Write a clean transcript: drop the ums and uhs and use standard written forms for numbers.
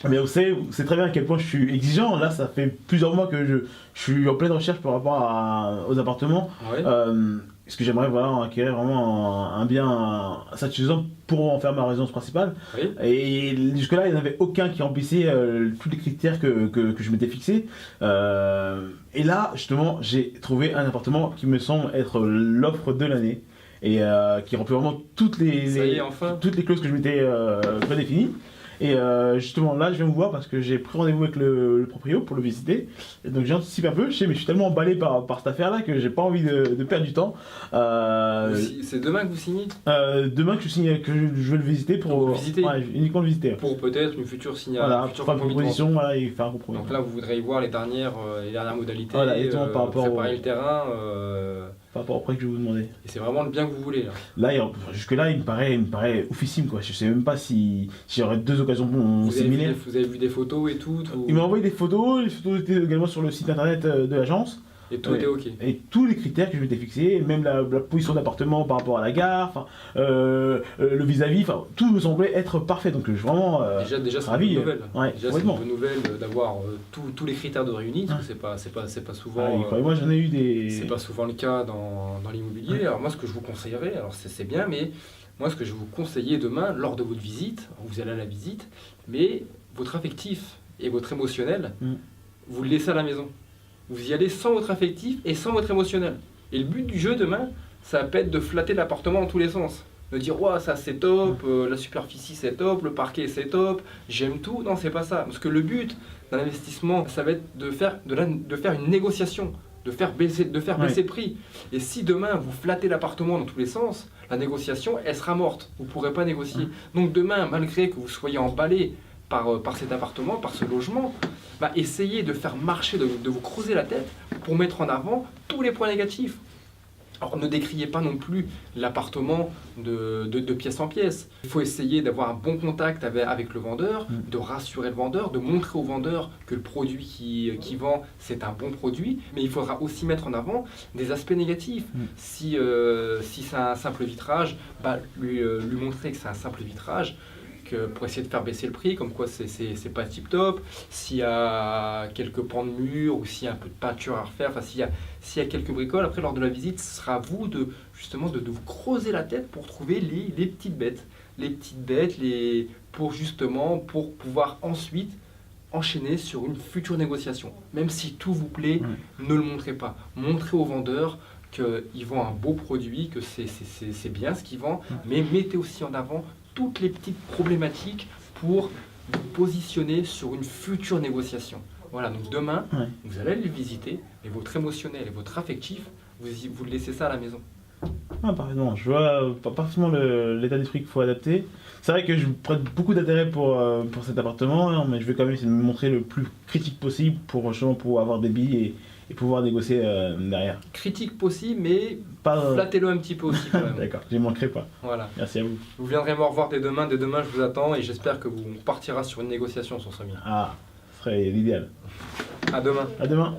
Mais vous savez très bien à quel point je suis exigeant. Là, ça fait plusieurs mois que je suis en pleine recherche par rapport aux appartements. Ouais. Parce que j'aimerais voilà, acquérir vraiment un bien satisfaisant pour en faire ma résidence principale. Oui. Et jusque-là, il n'y en avait aucun qui remplissait tous les critères que je m'étais fixé. Et là, justement, j'ai trouvé un appartement qui me semble être l'offre de l'année. Et qui remplit vraiment Ça y est, enfin. toutes les clauses que je m'étais prédéfinies. Et justement là je viens vous voir parce que j'ai pris rendez-vous avec le proprio pour le visiter. Et donc j'anticipe un peu, je sais mais je suis tellement emballé par cette affaire là que j'ai pas envie de perdre du temps. C'est demain que vous signez? Demain que je signe, que je vais le visiter pour le visiter. Ouais, uniquement le visiter. Pour peut-être une future Voilà, future faire une compromis de vente. proposition, voilà, et faire un compromis. Donc là, vous voudrez y voir les dernières modalités, Voilà, exactement, par rapport préparer au- le terrain. Par rapport au prix que je vais vous demander. Et c'est vraiment le bien que vous voulez. Là. Jusque-là, il me paraît oufissime quoi. Je sais même pas si j'aurais deux occasions similaires. Vous avez vu des photos et tout, Il m'a envoyé des photos, les photos étaient également sur le site internet de l'agence. et tout était ok. Et tous les critères que je m'étais fixés, même la position d'appartement par rapport à la gare, le vis-à-vis, tout me semblait être parfait. Donc je suis vraiment Déjà c'est ravi. une bonne nouvelle. Ouais, Déjà c'est une complètement. bonne nouvelle d'avoir tous les critères de réunis, parce que c'est pas souvent. Ah, croyez-moi, j'en ai eu des. C'est pas souvent le cas dans l'immobilier. Alors moi, ce que je vous conseillerais, alors c'est bien, mais moi, ce que je vais vous conseiller demain, lors de votre visite, vous allez à la visite, mais votre affectif et votre émotionnel, vous le laissez à la maison. Vous y allez sans votre affectif et sans votre émotionnel. Et le but du jeu demain, ça va être de flatter l'appartement dans tous les sens. De dire, ouais, ça c'est top, la superficie c'est top, le parquet c'est top, j'aime tout. Non, c'est pas ça. Parce que le but d'un investissement, ça va être de faire une négociation. De faire baisser le prix. Et si demain vous flattez l'appartement dans tous les sens, la négociation elle sera morte. Vous ne pourrez pas négocier. Donc demain, malgré que vous soyez emballé par cet appartement, par ce logement, essayez de faire marcher, de vous creuser la tête pour mettre en avant tous les points négatifs. Alors ne décriez pas non plus l'appartement de pièce en pièce. Il faut essayer d'avoir un bon contact avec le vendeur, de rassurer le vendeur, de montrer au vendeur que le produit qui vend, c'est un bon produit. Mais il faudra aussi mettre en avant des aspects négatifs. Si c'est un simple vitrage, lui montrer que c'est un simple vitrage, pour essayer de faire baisser le prix, comme quoi c'est pas tip top. S'il y a quelques pans de mur ou s'il y a un peu de peinture à refaire, s'il y a quelques bricoles, après lors de la visite, ce sera à vous de vous creuser la tête pour trouver les petites bêtes. Les petites bêtes, pour pouvoir ensuite enchaîner sur une future négociation. Même si tout vous plaît, ne le montrez pas. Montrez au vendeur qu'il vend un beau produit, que c'est bien ce qu'il vend, mais mettez aussi en avant toutes les petites problématiques pour vous positionner sur une future négociation. Voilà, donc demain, vous allez le visiter, et votre émotionnel et votre affectif, vous laissez ça à la maison. Ah, parfaitement. Je vois parfaitement l'état d'esprit qu'il faut adapter. C'est vrai que je prête beaucoup d'intérêt pour cet appartement, hein, mais je vais quand même essayer de me montrer le plus critique possible pour justement pouvoir avoir des billes et pouvoir négocier derrière. Critique possible, mais Pas, flattez-le un petit peu aussi quand même. D'accord, je n'y manquerai pas. Voilà. Merci à vous. Vous viendrez me revoir dès demain. Dès demain, je vous attends et j'espère que vous partira sur une négociation sur ce bien. Ah, ce serait l'idéal. À demain. À demain.